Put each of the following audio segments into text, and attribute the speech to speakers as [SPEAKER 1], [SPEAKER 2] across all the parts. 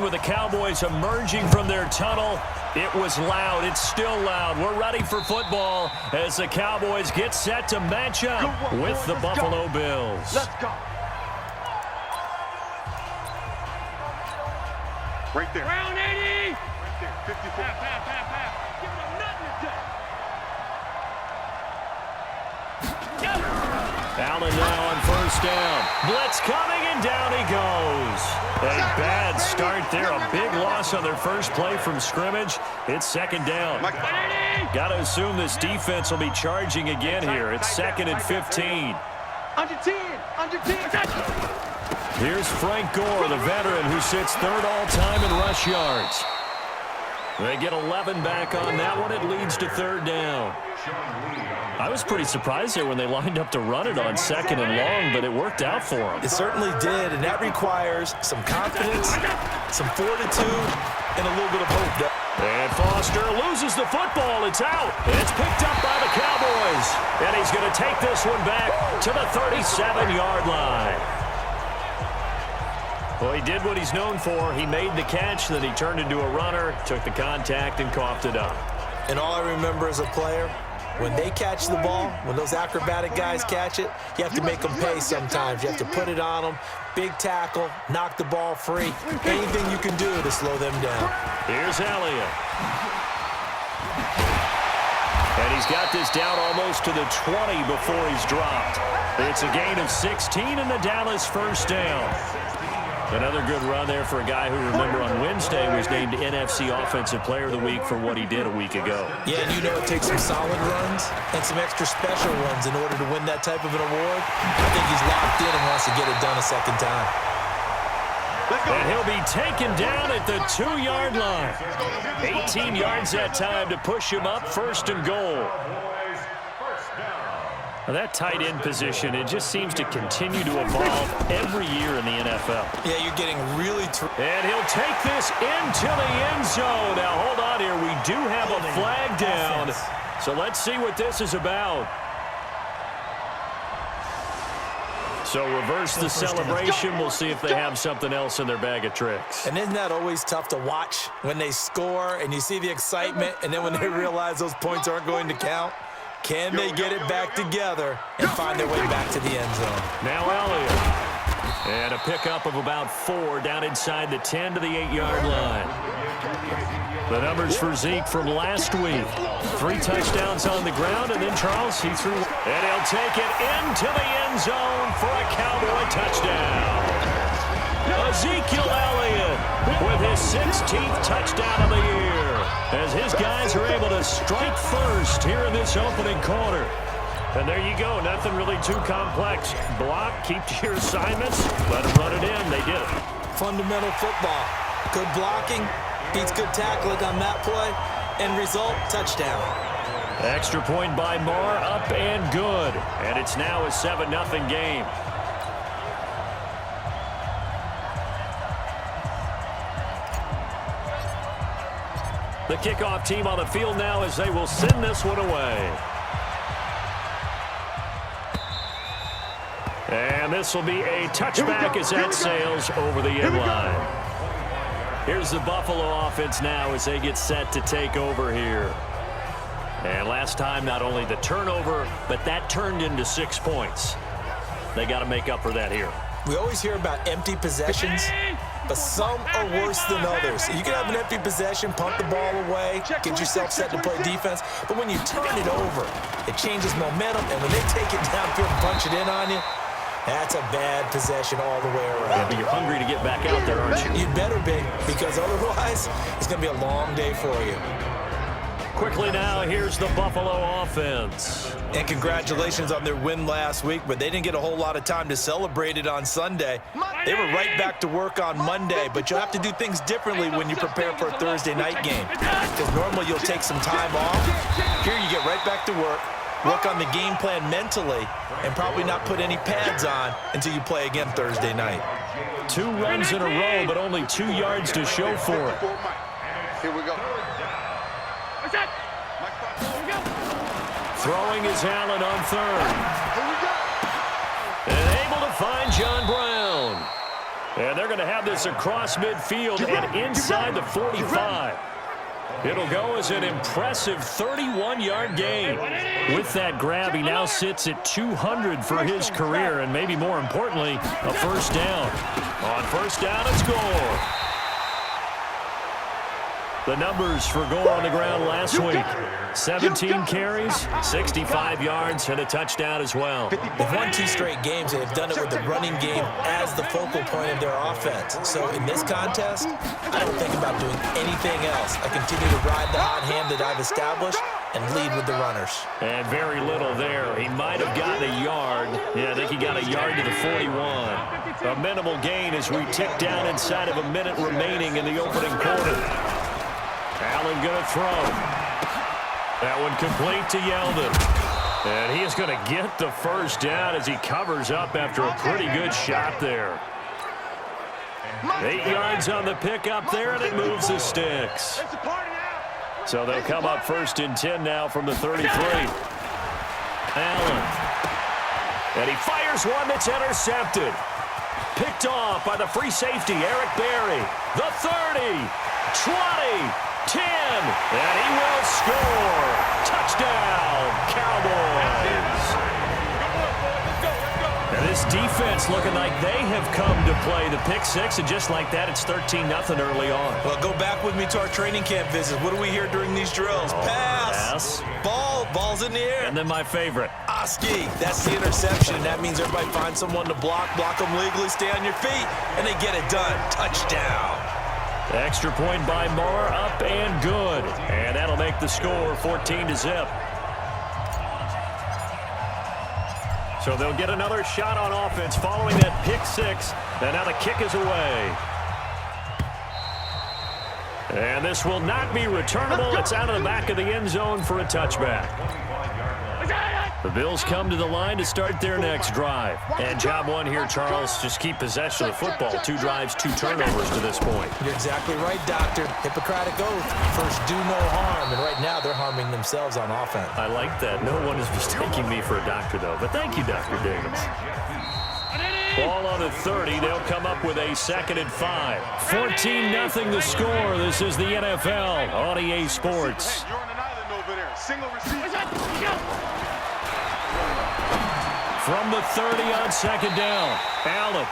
[SPEAKER 1] scene with the Cowboys emerging from their tunnel. It was loud. It's still loud. We're ready for football as the Cowboys get set to match up with the Buffalo Bills.
[SPEAKER 2] Let's go. Right there.
[SPEAKER 3] Round 80.
[SPEAKER 2] Right there. 54.
[SPEAKER 3] Pass. Give him nothing to do.
[SPEAKER 1] Allen now on first down. Blitz coming, and down he goes. A bad start there. A big loss on their first play from scrimmage. It's second down. Got to assume this defense will be charging again here. It's 2nd and 15.
[SPEAKER 3] Under 10.
[SPEAKER 1] Here's Frank Gore, the veteran who sits third all-time in rush yards. They get 11 back on that one. It leads to third down. I was pretty surprised there when they lined up to run it on 2nd and long, but it worked out for them.
[SPEAKER 4] It certainly did, and that requires some confidence, some fortitude, and a little bit of hope.
[SPEAKER 1] And Foster loses the football. It's out. It's picked up by the Cowboys. And he's going to take this one back to the 37-yard line. Well, he did what he's known for. He made the catch, then he turned into a runner, took the contact, and coughed it up.
[SPEAKER 4] And all I remember as a player, when they catch the ball, when those acrobatic guys catch it, you have to make them pay sometimes. You have to put it on them, big tackle, knock the ball free, anything you can do to slow them down.
[SPEAKER 1] Here's Elliott. And he's got this down almost to the 20 before he's dropped. It's a gain of 16 and the Dallas first down. Another good run there for a guy who, remember, on Wednesday was named NFC Offensive Player of the Week for what he did a week ago.
[SPEAKER 4] Yeah, and you know it takes some solid runs and some extra special runs in order to win that type of an award. I think he's locked in and wants to get it done a second time.
[SPEAKER 1] And he'll be taken down at the 2-yard line. 18 yards that time to push him up, 1st and goal. Now that tight end position, it just seems to continue to evolve every year in the NFL.
[SPEAKER 4] Yeah, you're getting really...
[SPEAKER 1] And he'll take this into the end zone. Now, hold on here. We do have a flag down. So let's see what this is about. So reverse the celebration. We'll see if they have something else in their bag of tricks.
[SPEAKER 4] And isn't that always tough to watch when they score and you see the excitement, and then when they realize those points aren't going to count? Can they get it back together and find their way back to the end zone?
[SPEAKER 1] Now Elliott. And a pickup of about 4 down inside the 10 to the 8-yard line. The numbers for Zeke from last week. 3 touchdowns on the ground, and then Charles, he threw. And he'll take it into the end zone for a Cowboy touchdown. Ezekiel Elliott with his 16th touchdown of the year, as his guys are able to strike first here in this opening quarter. And there you go. Nothing really too complex. Block, keep to your assignments, let them run it in. They did it.
[SPEAKER 4] Fundamental football. Good blocking beats good tackling on that play. End result, touchdown.
[SPEAKER 1] Extra point by Moore, up and good. And it's now a 7-0 game. The kickoff team on the field now as they will send this one away. And this will be a touchback as that sails over the end line. Here's the Buffalo offense now as they get set to take over here. And last time, not only the turnover, but that turned into 6 points. They got to make up for that here.
[SPEAKER 4] We always hear about empty possessions, but some are worse than others. You can have an empty possession, punt the ball away, get yourself set to play defense, but when you turn it over, it changes momentum, and when they take it downfield and punch it in on you, that's a bad possession all the way around.
[SPEAKER 1] Yeah, but you're hungry to get back out there, aren't you?
[SPEAKER 4] You'd better be, because otherwise, it's going to be a long day for you.
[SPEAKER 1] Quickly now, here's the Buffalo offense.
[SPEAKER 4] And congratulations on their win last week, but they didn't get a whole lot of time to celebrate it on Sunday. They were right back to work on Monday, but you'll have to do things differently when you prepare for a Thursday night game. Because normally you'll take some time off. Here you get right back to work on the game plan mentally, and probably not put any pads on until you play again Thursday night.
[SPEAKER 1] 2 runs in a row, but only 2 yards to show for it.
[SPEAKER 2] Here we go.
[SPEAKER 1] Throwing is Allen on third. And able to find John Brown. And they're going to have this across midfield and inside the 45. It'll go as an impressive 31-yard gain. With that grab, he now sits at 200 for his career, and maybe more importantly, a first down. On first down, it's Gore. The numbers for Gore on the ground last week: 17 carries, 65 yards, and a touchdown as well.
[SPEAKER 4] They've won 2 straight games. They've done it with the running game as the focal point of their offense. So in this contest, I don't think about doing anything else. I continue to ride the hot hand that I've established and lead with the runners.
[SPEAKER 1] And very little there. He might have gotten a yard. Yeah, I think he got a yard to the 41. A minimal gain as we tick down inside of a minute remaining in the opening quarter. Allen going to throw. That one complete to Yeldon. And he is going to get the first down as he covers up after a pretty good shot there. 8 yards on the pickup there, and it moves the sticks. So they'll come up first and 10 now from the 33. Allen. And he fires one that's intercepted. Picked off by the free safety, Eric Berry. The 30, 20. 10, and he will score. Touchdown, Cowboys. And this defense looking like they have come to play the pick six, and just like that, it's 13-0 early on.
[SPEAKER 4] Well, go back with me to our training camp visit. What do we hear during these drills? Pass. Ball's in the air.
[SPEAKER 1] And then my favorite.
[SPEAKER 4] Oski, that's the interception. That means everybody finds someone to block them legally, stay on your feet, and they get it done. Touchdown.
[SPEAKER 1] Extra point by Moore, up and good. And that'll make the score 14-0. So they'll get another shot on offense following that pick six. And now the kick is away. And this will not be returnable. It's out of the back of the end zone for a touchback. The Bills come to the line to start their next drive. And job one here, Charles, just keep possession of the football. 2 drives, 2 turnovers to this point.
[SPEAKER 4] You're exactly right, Doctor. Hippocratic oath. First, do no harm. And right now, they're harming themselves on offense.
[SPEAKER 1] I like that. No one is mistaking me for a doctor, though. But thank you, Dr. Diggins. Ball on the 30. They'll come up with a 2nd and 5. 14-0 the score. This is the NFL on EA Sports.
[SPEAKER 2] You're on an island over there. Single receiver.
[SPEAKER 1] From the 30 on 2nd down, Allen.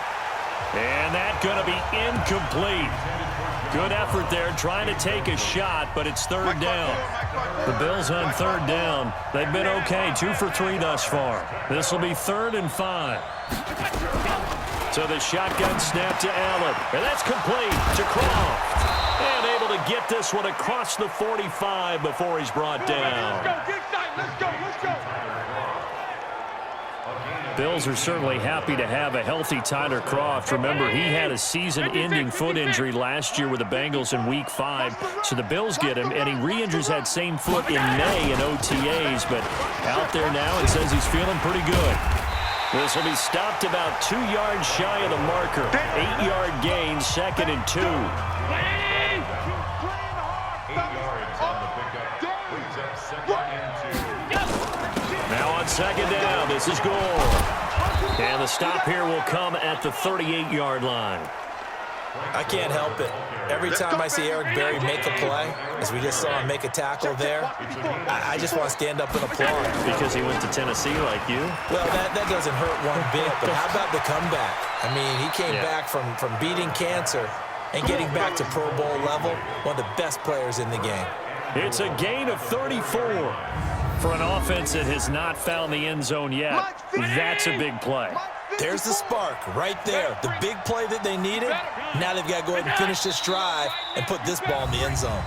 [SPEAKER 1] And that going to be incomplete. Good effort there, trying to take a shot, but it's 3rd down. The Bills on 3rd down. They've been okay, 2 for 3 thus far. This will be 3rd and 5. So the shotgun snap to Allen. And that's complete to Croft. And able to get this one across the 45 before he's brought down.
[SPEAKER 3] Let's go.
[SPEAKER 1] Bills are certainly happy to have a healthy Tyler Croft. Remember, he had a season-ending foot injury last year with the Bengals in Week 5. So the Bills get him, and he re-injures that same foot in May in OTAs. But out there now, it says he's feeling pretty good. This will be stopped about 2 yards shy of the marker. 8-yard gain, 2nd and 2.
[SPEAKER 2] 8 yards on the pickup. Brings up 2nd and 2.
[SPEAKER 1] Now on 2nd down, this is Gore. And the stop here will come at the 38-yard line.
[SPEAKER 4] I can't help it. Every time I see Eric Berry make a play, as we just saw him make a tackle there, I just want to stand up and applaud.
[SPEAKER 1] Because he went to Tennessee like you?
[SPEAKER 4] Well, that doesn't hurt one bit, but how about the comeback? I mean, he came back from beating cancer and getting back to Pro Bowl level, one of the best players in the game.
[SPEAKER 1] It's a gain of 34. For an offense that has not found the end zone yet, that's a big play.
[SPEAKER 4] There's the spark right there. The big play that they needed. Now they've got to go ahead and finish this drive and put this ball in the end zone.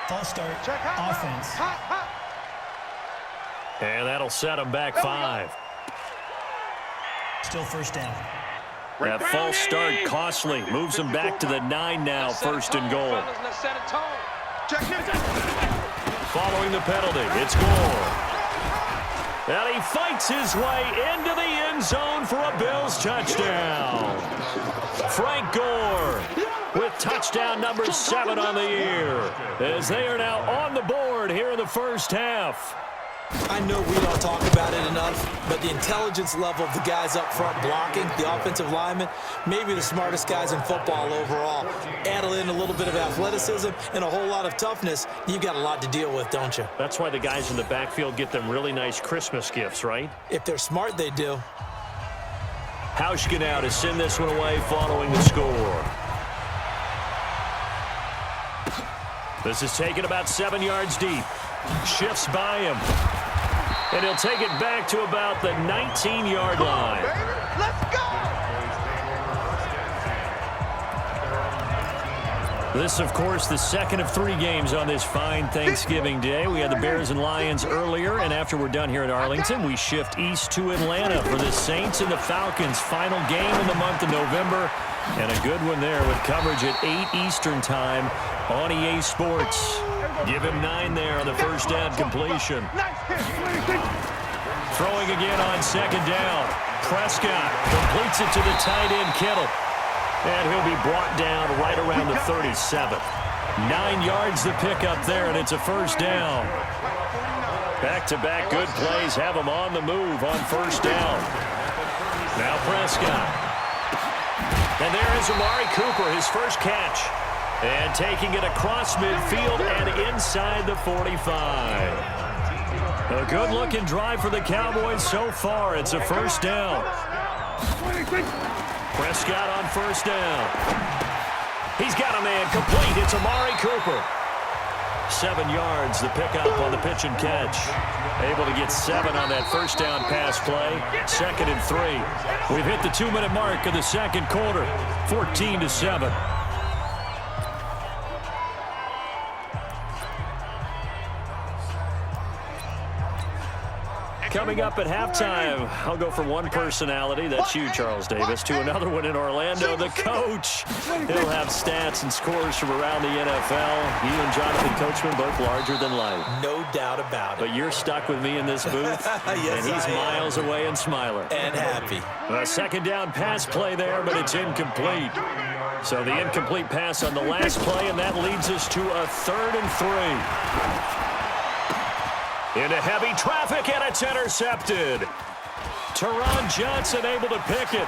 [SPEAKER 5] False start, offense.
[SPEAKER 1] And that'll set them back 5.
[SPEAKER 5] Still first down.
[SPEAKER 1] That false start costly. Moves them back to the 9 now, 1st and goal. Following the penalty, it's Gore. And he fights his way into the end zone for a Bills touchdown. Frank Gore with touchdown number 7 on the year, as they are now on the board here in the first half.
[SPEAKER 4] I know we don't talk about it enough, but the intelligence level of the guys up front blocking, the offensive linemen, maybe the smartest guys in football overall. Add in a little bit of athleticism and a whole lot of toughness, you've got a lot to deal with, don't you?
[SPEAKER 1] That's why the guys in the backfield get them really nice Christmas gifts, right?
[SPEAKER 4] If they're smart, they do.
[SPEAKER 1] Hauschka now to send this one away following the score. This is taken about 7 yards deep. Shifts by him. And he'll take it back to about the 19-yard line.
[SPEAKER 3] Let's go!
[SPEAKER 1] This, of course, the second of 3 games on this fine Thanksgiving Day. We had the Bears and Lions earlier, and after we're done here in Arlington, we shift east to Atlanta for the Saints and the Falcons' final game in the month of November. And a good one there with coverage at 8 Eastern time on EA Sports. Give him 9 there on the first down completion. Throwing again on second down. Prescott completes it to the tight end Kittle. And he'll be brought down right around the 37. 9 yards the pickup there, and it's a first down. Back-to-back good plays have him on the move on first down. Now Prescott. And there is Amari Cooper, his first catch. And taking it across midfield and inside the 45. A good-looking drive for the Cowboys so far. It's a first down. Prescott on first down. He's got a man complete. It's Amari Cooper. 7 yards, the pickup on the pitch and catch. Able to get 7 on that first down pass play. 2nd and 3. We've hit the 2-minute mark of the second quarter. 14-7. Coming up at halftime, I'll go from one personality, that's you, Charles Davis, to another one in Orlando, the coach. He'll have stats and scores from around the NFL. You and Jonathan Coachman both larger than life.
[SPEAKER 4] No doubt about it.
[SPEAKER 1] But you're stuck with me in this booth,
[SPEAKER 4] Yes,
[SPEAKER 1] and he's
[SPEAKER 4] I am.
[SPEAKER 1] miles away and smiling.
[SPEAKER 4] And happy.
[SPEAKER 1] A second down pass play there, but it's incomplete. So the incomplete pass on the last play, and that leads us to a 3rd and 3. Into heavy traffic, and it's intercepted. Teron Johnson able to pick it.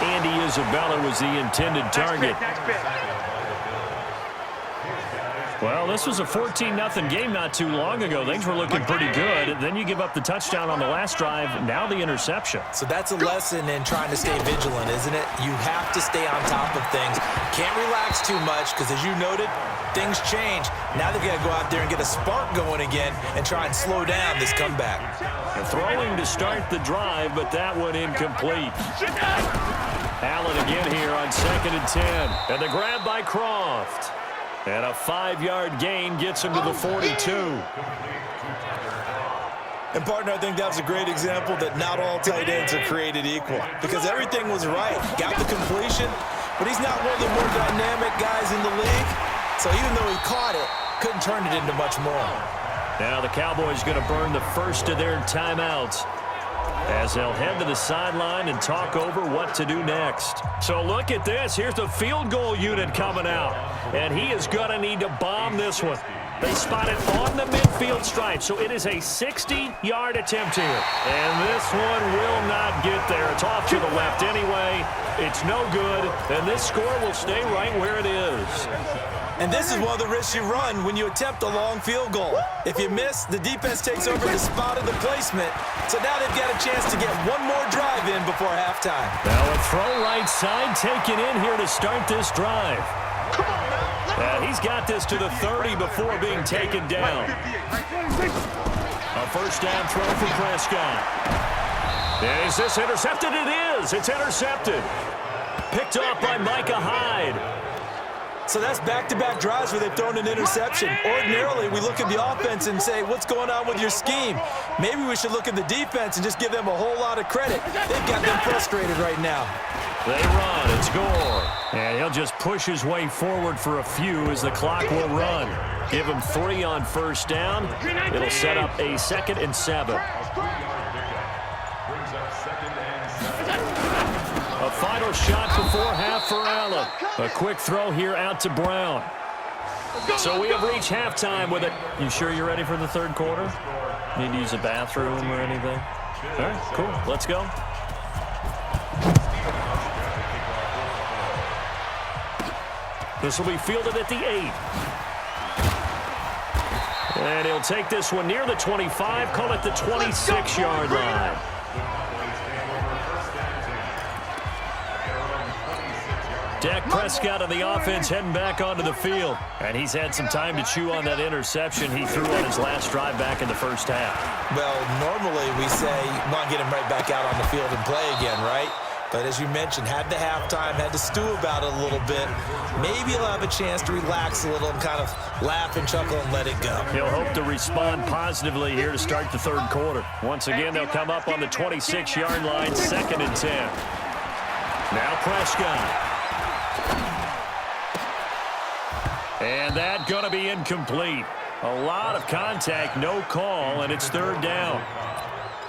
[SPEAKER 1] Andy Isabella was the intended target. Well, this was a 14-0 game not too long ago. Things were looking pretty good. Then you give up the touchdown on the last drive. Now the interception.
[SPEAKER 4] So that's a lesson in trying to stay vigilant, isn't it? You have to stay on top of things. Can't relax too much because, as you noted, things change. Now they've got to go out there and get a spark going again and try and slow down this comeback.
[SPEAKER 1] And throwing to start the drive, but that one incomplete. Allen again here on 2nd and 10. And the grab by Croft. And a 5-yard gain gets him to the 42.
[SPEAKER 4] And, partner, I think that was a great example that not all tight ends are created equal because everything was right. Got the completion, but he's not one of the more dynamic guys in the league. So even though he caught it, couldn't turn it into much more.
[SPEAKER 1] Now the Cowboys going to burn the first of their timeouts as they'll head to the sideline and talk over what to do next. So look at this. Here's the field goal unit coming out. And he is going to need to bomb this one. They spot it on the midfield stripe, so it is a 60-yard attempt here. And this one will not get there. It's off to the left anyway. It's no good, and this score will stay right where it is.
[SPEAKER 4] And this is one of the risks you run when you attempt a long field goal. If you miss, the defense takes over the spot of the placement. So now they've got a chance to get one more drive in before halftime.
[SPEAKER 1] Now a throw right side taken in here to start this drive. He's got this to the 30 before being taken down. A first down throw for Prescott. Is this intercepted? It is. It's intercepted. Picked off by Micah Hyde.
[SPEAKER 4] So that's back-to-back drives where they've thrown an interception. Ordinarily, we look at the offense and say, what's going on with your scheme? Maybe we should look at the defense and just give them a whole lot of credit. They've got them frustrated right now.
[SPEAKER 1] They run. It's Gore. And he'll just push his way forward for a few as the clock will run. Give him 3 on first down. It'll set up a 2nd and 7. Final shot before half for Allen. A quick throw here out to Brown. So we have reached halftime with it. You sure you're ready for the third quarter? Need to use a bathroom or anything? All right, cool. Let's go. This will be fielded at the 8. And he'll take this one near the 25, call it the 26-yard line. Dak Prescott on the offense heading back onto the field. And he's had some time to chew on that interception he threw on his last drive back in the first half.
[SPEAKER 4] Well, normally we say, want to get him right back out on the field and play again, right? But as you mentioned, had the halftime, had to stew about it a little bit. Maybe he'll have a chance to relax a little and kind of laugh and chuckle and let it go.
[SPEAKER 1] He'll hope to respond positively here to start the third quarter. Once again, they'll come up on the 26-yard line, 2nd and 10. Now Prescott. And that going to be incomplete. A lot of contact, no call, and it's 3rd down.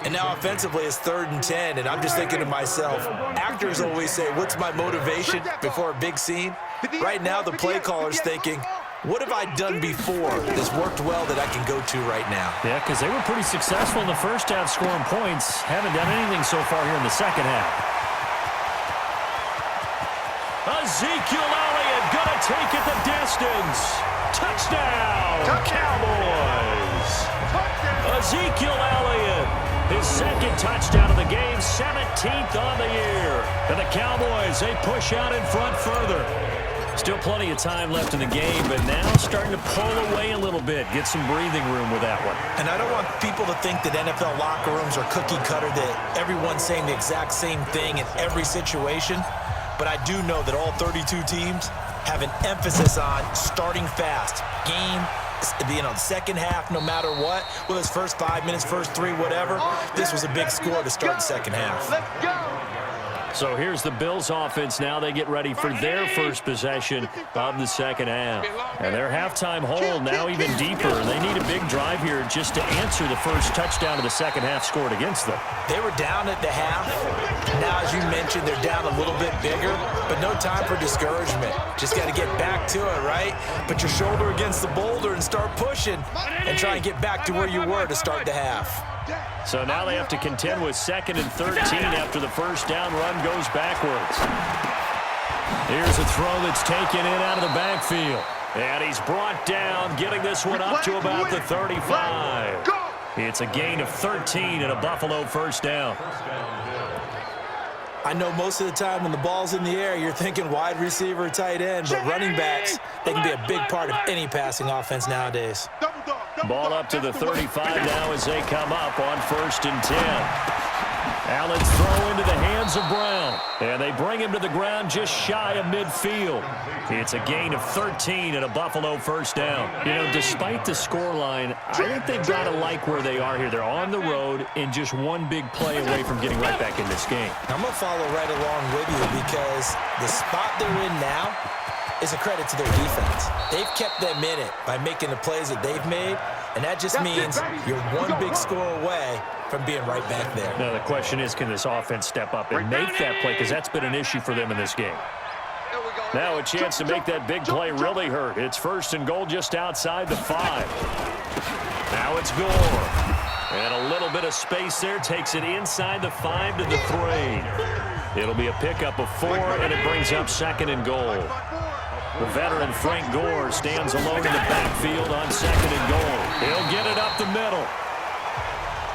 [SPEAKER 4] And now offensively it's 3rd and 10, and I'm just thinking to myself, actors always say, what's my motivation before a big scene? Right now the play caller's thinking, what have I done before that's worked well that I can go to right now?
[SPEAKER 1] Yeah, because they were pretty successful in the first half scoring points. Haven't done anything so far here in the second half. Ezekiel Elliott going to take it the distance. Touchdown, Cowboys. Ezekiel Elliott, his 2nd touchdown of the game, 17th on the year. And the Cowboys, they push out in front further. Still plenty of time left in the game, but now starting to pull away a little bit, get some breathing room with that one.
[SPEAKER 4] And I don't want people to think that NFL locker rooms are cookie cutter, that everyone's saying the exact same thing in every situation. But I do know that all 32 teams have an emphasis on starting fast. Game, the second half, no matter what, whether it's first 5 minutes, first 3, whatever, this was a big score to start the second half.
[SPEAKER 3] Let's go.
[SPEAKER 1] So here's the Bills offense now. They get ready for their first possession of the second half. And their halftime hole now even deeper. They need a big drive here just to answer the first touchdown of the second half scored against them.
[SPEAKER 4] They were down at the half. Now, as you mentioned, they're down a little bit bigger, but no time for discouragement. Just got to get back to it, right? Put your shoulder against the boulder and start pushing and try and get back to where you were to start the half.
[SPEAKER 1] So now they have to contend with 2nd and 13 after the first down run goes backwards. Here's a throw that's taken in out of the backfield. And he's brought down, getting this one up to about the 35. It's a gain of 13 and a Buffalo first down.
[SPEAKER 4] I know most of the time when the ball's in the air, you're thinking wide receiver, tight end, but running backs, they can be a big part of any passing offense nowadays.
[SPEAKER 1] Ball up to the 35 now as they come up on 1st and 10. Allen's throw into the hands of Brown. And they bring him to the ground just shy of midfield. It's a gain of 13 and a Buffalo first down. You know, despite the scoreline, I think they've got to like where they are here. They're on the road and just one big play away from getting right back in this game.
[SPEAKER 4] I'm going to follow right along with you because the spot they're in now is a credit to their defense. They've kept them in it by making the plays that they've made, and that just means you're one big score away from being right back there.
[SPEAKER 1] Now, the question is, can this offense step up and make that play? Because that's been an issue for them in this game. Now a chance to make that big play really hurt. It's 1st and goal just outside the 5. Now it's Gore. And a little bit of space there. Takes it inside the 5 to the 3. It'll be a pickup of 4, and it brings up 2nd and goal. The veteran Frank Gore stands alone in the backfield on 2nd and goal. He'll get it up the middle.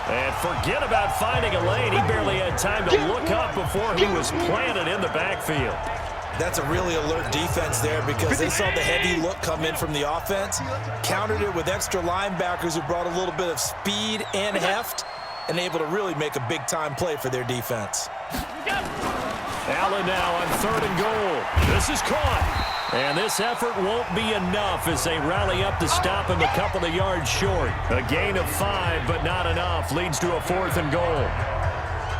[SPEAKER 1] And forget about finding a lane. He barely had time to look up before he was planted in the backfield.
[SPEAKER 4] That's a really alert defense there because they saw the heavy look come in from the offense, countered it with extra linebackers who brought a little bit of speed and heft, and able to really make a big-time play for their defense.
[SPEAKER 1] Allen now on 3rd and goal. This is caught. And this effort won't be enough as they rally up to stop him a couple of yards short. A gain of 5, but not enough. Leads to a 4th and goal.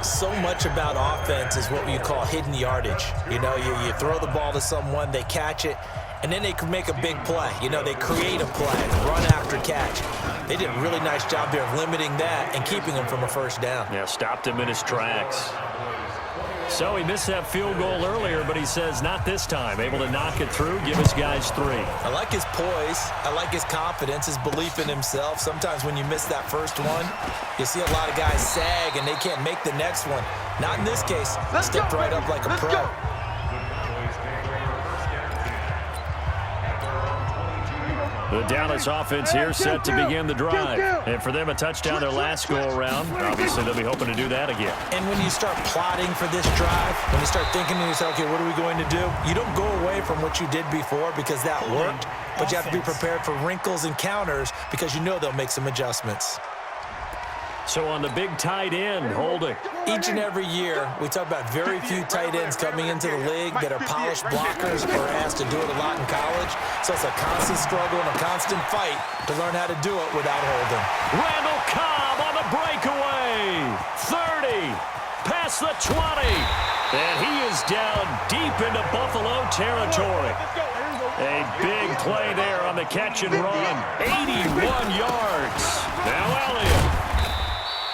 [SPEAKER 4] So much about offense is what you call hidden yardage. You know, you throw the ball to someone, they catch it, and then they can make a big play. You know, they create a play, run after catch. They did a really nice job there of limiting that and keeping him from a first down.
[SPEAKER 1] Yeah, stopped him in his tracks. So he missed that field goal earlier, but he says not this time. Able to knock it through, give his guys 3.
[SPEAKER 4] I like his poise. I like his confidence, his belief in himself. Sometimes when you miss that first one, you see a lot of guys sag and they can't make the next one. Not in this case. Stepped right up like a pro.
[SPEAKER 1] The Dallas offense here set to begin the drive. And for them, a touchdown their last go-around. Obviously, they'll be hoping to do that again.
[SPEAKER 4] And when you start plotting for this drive, when you start thinking to yourself, okay, what are we going to do? You don't go away from what you did before because that worked, but you have to be prepared for wrinkles and counters because you know they'll make some adjustments.
[SPEAKER 1] So on the big tight end, holding.
[SPEAKER 4] Each and every year, we talk about very few tight ends coming into the league that are polished blockers or asked to do it a lot in college. So it's a constant struggle and a constant fight to learn how to do it without holding.
[SPEAKER 1] Randall Cobb on the breakaway. 30, past the 20. And he is down deep into Buffalo territory. A big play there on the catch and run. 81 yards. Now Elliott.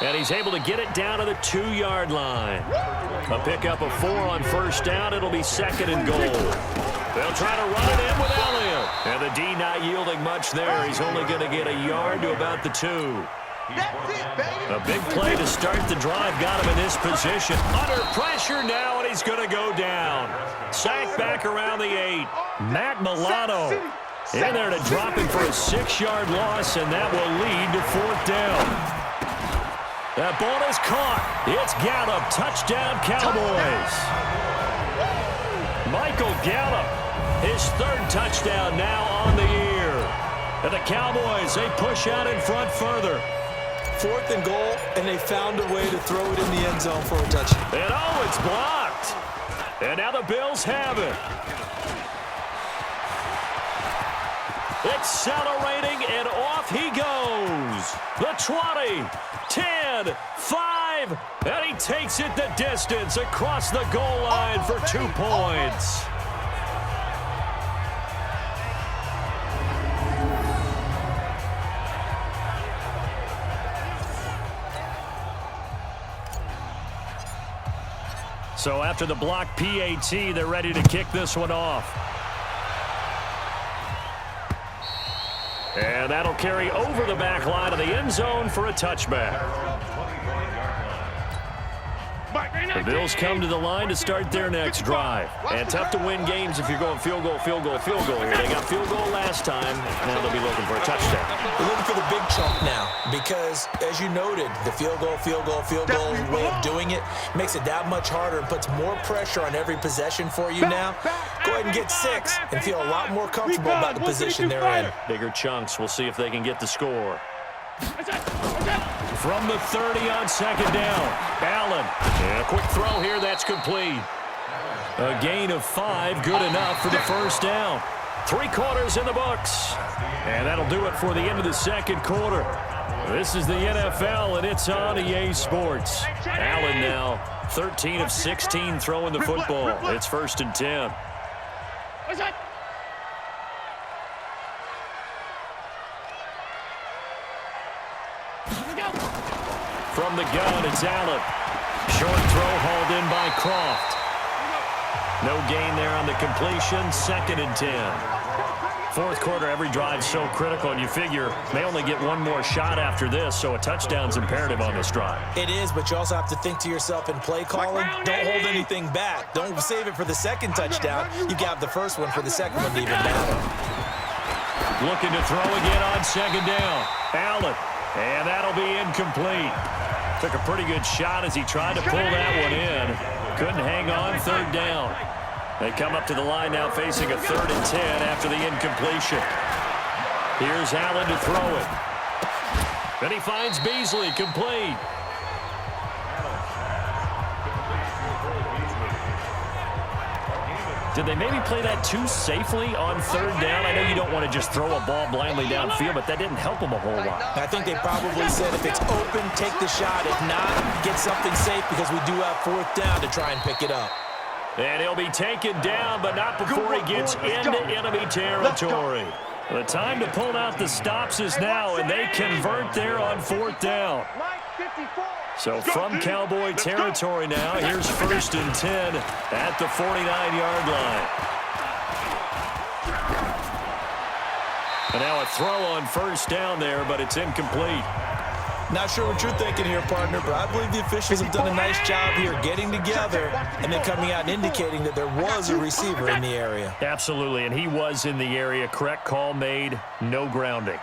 [SPEAKER 1] And he's able to get it down to the 2-yard line. A pickup of 4 on first down. It'll be 2nd and goal. They'll try to run it in with Elliott. And the D not yielding much there. He's only going to get a yard to about the 2. A big play to start the drive got him in this position. Under pressure now, and he's going to go down. Sacked back around the 8. Matt Milano in there to drop him for a 6-yard loss, and that will lead to 4th down. That ball is caught. It's Gallup. Touchdown, Cowboys. Michael Gallup, his 3rd touchdown now on the year. And the Cowboys, they push out in front further.
[SPEAKER 4] 4th and goal, and they found a way to throw it in the end zone for a touchdown.
[SPEAKER 1] And oh, it's blocked. And now the Bills have it. Accelerating, and off he goes. The 20, 10, 5, and he takes it the distance across the goal line for 2 points. So after the block PAT, they're ready to kick this one off. And that'll carry over the back line of the end zone for a touchback. The Bills come to the line to start their next drive. And tough to win games if you're going field goal, field goal, field goal here. They got field goal last time. Now they'll be looking for a touchdown.
[SPEAKER 4] They're looking for the big chunk now because, as you noted, the field goal way of doing it makes it that much harder and puts more pressure on every possession for you now. Go ahead and get 6 and feel a lot more comfortable about the position they're in.
[SPEAKER 1] Bigger chunks. We'll see if they can get the score. From the 30 on 2nd down. Allen. And a quick throw here. That's complete. A gain of 5. Good enough for the 1st down. 3 quarters in the books. And that'll do it for the end of the 2nd quarter. This is the NFL, and it's on EA Sports. Allen now 13 of 16 throwing the football. It's 1st and 10. From the gun, it's Allen. Short throw hauled in by Croft. No gain there on the completion. 2nd and 10. 4th quarter, every drive so critical, and you figure they only get one more shot after this, so a touchdown's imperative on this drive.
[SPEAKER 4] It is, but you also have to think to yourself in play calling, don't hold anything back. Don't save it for the 2nd touchdown. You got the 1st one for the 2nd one to even matter.
[SPEAKER 1] Looking to throw again on 2nd down. Allen, and that'll be incomplete. Took a pretty good shot as he tried to pull that one in. Couldn't hang on. 3rd down. They come up to the line now facing a 3rd and 10 after the incompletion. Here's Allen to throw it. Then he finds Beasley, complete. Did they maybe play that too safely on 3rd down? I know you don't want to just throw a ball blindly downfield, but that didn't help them a whole lot.
[SPEAKER 4] I think they probably said if it's open, take the shot. If not, get something safe because we do have 4th down to try and pick it up.
[SPEAKER 1] And he'll be taken down, but not before he gets into enemy territory. The time to pull out the stops is now, and they convert there on 4th down. So from Cowboy territory now, here's 1st and 10 at the 49-yard line. And now a throw on 1st down there, but it's incomplete.
[SPEAKER 4] Not sure what you're thinking here, partner, but I believe the officials have done a nice job here getting together and then coming out and indicating that there was a receiver in the area.
[SPEAKER 1] Absolutely, and he was in the area. Correct call made, no grounding.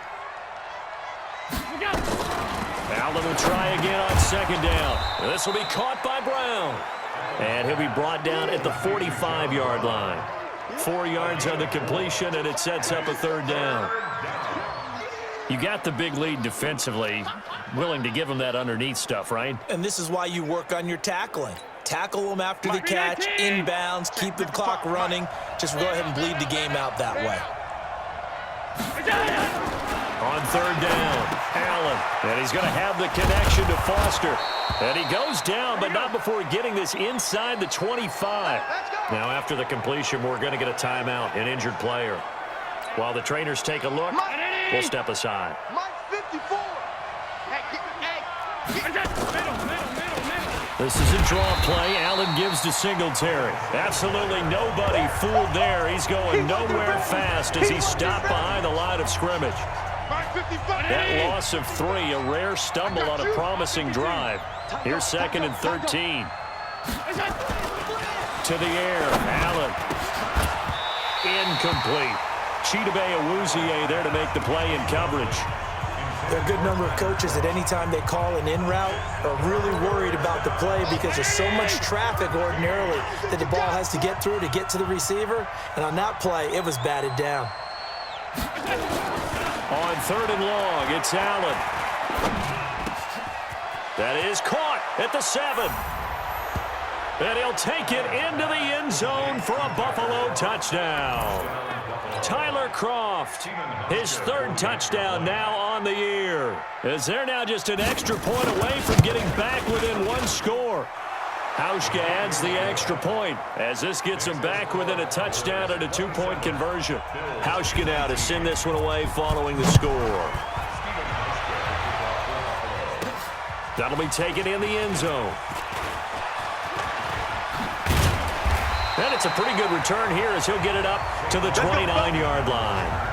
[SPEAKER 1] Allen will try again on 2nd down. This will be caught by Brown. And he'll be brought down at the 45-yard line. 4 yards on the completion, and it sets up a 3rd down. You got the big lead defensively. Willing to give them that underneath stuff, right?
[SPEAKER 4] And this is why you work on your tackling. Tackle them after the catch, inbounds, keep the clock running. Just go ahead and bleed the game out that way.
[SPEAKER 1] On 3rd down, Allen. And he's going to have the connection to Foster. And he goes down, but not before getting this inside the 25. Now after the completion, we're going to get a timeout, an injured player. While the trainers take a look, we'll step aside. This is a draw play. Allen gives to Singletary. Absolutely nobody fooled there. He's going nowhere fast as he's stopped behind the line of scrimmage. That loss of 3, a rare stumble on a promising drive. Here's 2nd and 13. To the air, Allen. Incomplete. Chidobe Awuzie there to make the play in coverage.
[SPEAKER 4] There are a good number of coaches that any time they call an in route are really worried about the play because there's so much traffic ordinarily that the ball has to get through to get to the receiver. And on that play, it was batted down.
[SPEAKER 1] On 3rd and long, it's Allen. That is caught at the 7. And he'll take it into the end zone for a Buffalo touchdown. Tyler Kroft, his 3rd touchdown now on the year, as they're now just an extra point away from getting back within 1 score. Hauschka adds the extra point as this gets him back within a touchdown and a 2-point conversion. Hauschka now to send this one away following the score. That'll be taken in the end zone. And it's a pretty good return here as he'll get it up to the 29-yard line.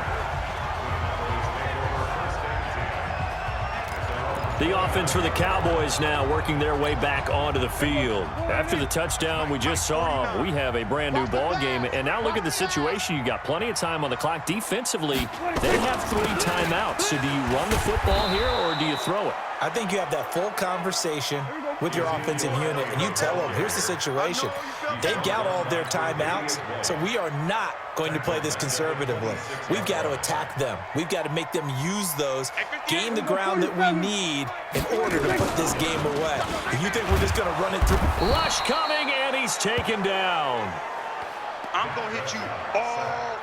[SPEAKER 1] The offense for the Cowboys now working their way back onto the field. After the touchdown we just saw, we have a brand new ball game. And now look at the situation. You got plenty of time on the clock. Defensively, they have 3 timeouts. So do you run the football here or do you throw it?
[SPEAKER 4] I think you have that full conversation with your offensive unit, and you tell them, here's the situation. They've got all their timeouts, so we are not going to play this conservatively. We've got to attack them. We've got to make them use those, gain the ground that we need in order to put this game away. If you think we're just going to run it through.
[SPEAKER 1] Rush coming, and he's taken down.
[SPEAKER 3] I'm going to hit you all.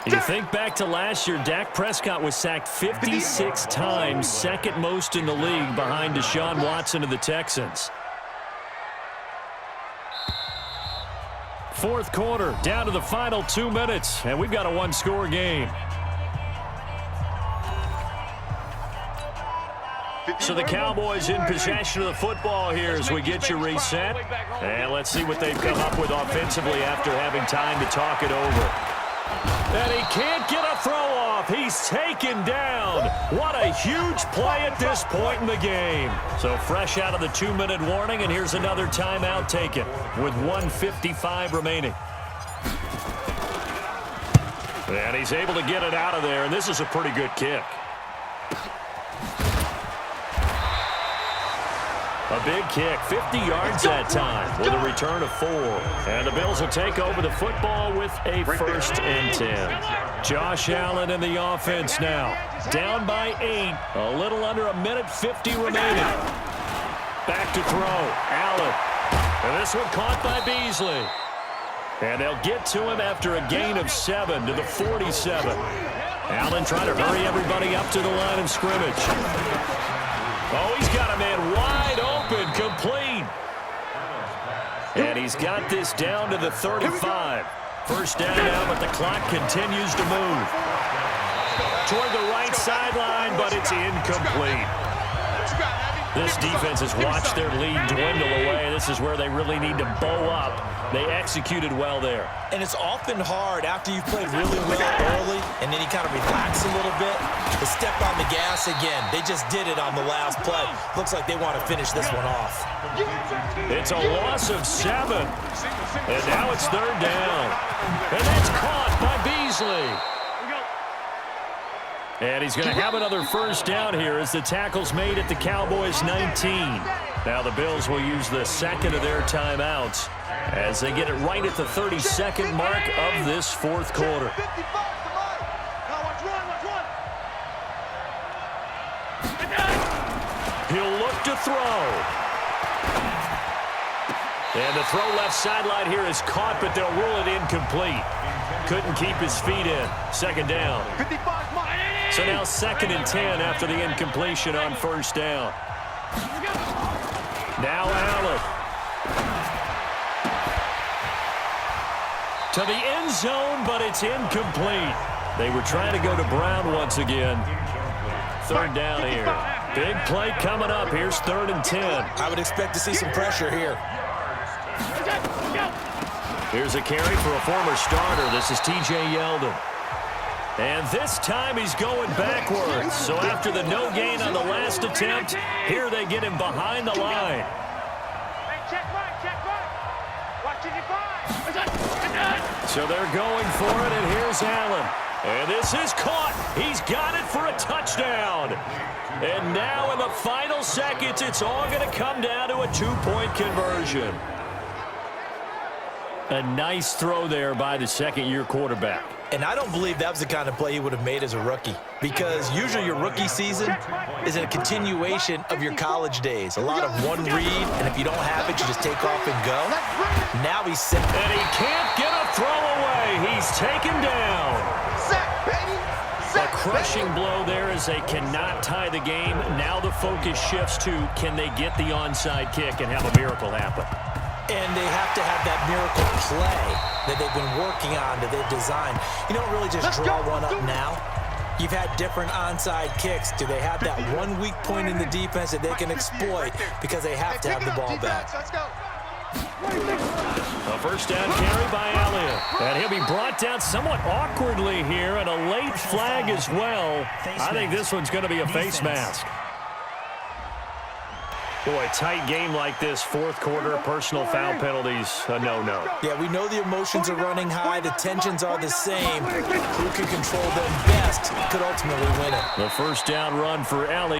[SPEAKER 1] You think back to last year, Dak Prescott was sacked 56 times, 2nd most in the league behind Deshaun Watson of the Texans. 4th quarter, down to the final 2 minutes, and we've got a 1-score game. So the Cowboys in possession of the football here as we get you reset. And let's see what they've come up with offensively after having time to talk it over. And he can't get a throw off. He's taken down. What a huge play at this point in the game. So fresh out of the 2-minute warning, and here's another timeout taken with 1:55 remaining. And he's able to get it out of there, and this is a pretty good kick. A big kick, 50 yards that time with a return of 4. And the Bills will take over the football with a 1st and 10. Josh Allen in the offense now. Down by 8. A little under 1:50 remaining. Back to throw. Allen. And this one caught by Beasley. And they'll get to him after a gain of 7 to the 47. Allen trying to hurry everybody up to the line of scrimmage. Oh, he's got a man wide open, complete. And he's got this down to the 35. 1st down now, but the clock continues to move. Toward the right sideline, but it's incomplete. This defense has watched their lead dwindle away. This is where they really need to bow up. They executed well there.
[SPEAKER 4] And it's often hard after you've played really well early and then you kind of relax a little bit to step on the gas again. They just did it on the last play. Looks like they want to finish this one off.
[SPEAKER 1] It's a loss of 7. And now it's 3rd down. And that's caught by Beasley. And he's going to have another 1st down here as the tackle's made at the Cowboys' 19. Now the Bills will use the 2nd of their timeouts as they get it right at the 32nd mark of this 4th quarter. He'll look to throw. And the throw left sideline here is caught, but they'll rule it incomplete. Couldn't keep his feet in. 2nd down. So now 2nd and 10 after the incompletion on 1st down. Now Allen. To the end zone, but it's incomplete. They were trying to go to Brown once again. 3rd down here. Big play coming up. Here's 3rd and 10.
[SPEAKER 4] I would expect to see some pressure here.
[SPEAKER 1] Here's a carry for a former starter. This is T.J. Yeldon. And this time he's going backwards. So after the no gain on the last attempt, here they get him behind the line. So they're going for it, and here's Allen. And this is caught. He's got it for a touchdown. And now in the final seconds, it's all going to come down to a 2-point conversion. A nice throw there by the 2nd-year quarterback.
[SPEAKER 4] And I don't believe that was the kind of play he would have made as a rookie, because usually your rookie season is a continuation of your college days. A lot of one read, and if you don't have it, you just take off and go. Now he's set.
[SPEAKER 1] And he can't get a throw away. He's taken down. A crushing blow there as they cannot tie the game. Now the focus shifts to, can they get the onside kick and have a miracle happen?
[SPEAKER 4] And they have to have that miracle play that they've been working on, that they've designed. You don't really just draw one up now. You've had different onside kicks. Do they have that one weak point in the defense that they can exploit because they have to have the ball back?
[SPEAKER 1] A 1st down carry by Elliott. And he'll be brought down somewhat awkwardly here, and a late flag as well. I think this one's going to be a face mask. Boy, tight game like this, 4th quarter, personal foul penalties, a no-no.
[SPEAKER 4] Yeah, we know the emotions are running high. The tensions are the same. Who can control them best could ultimately win it.
[SPEAKER 1] The 1st down run for Elliott.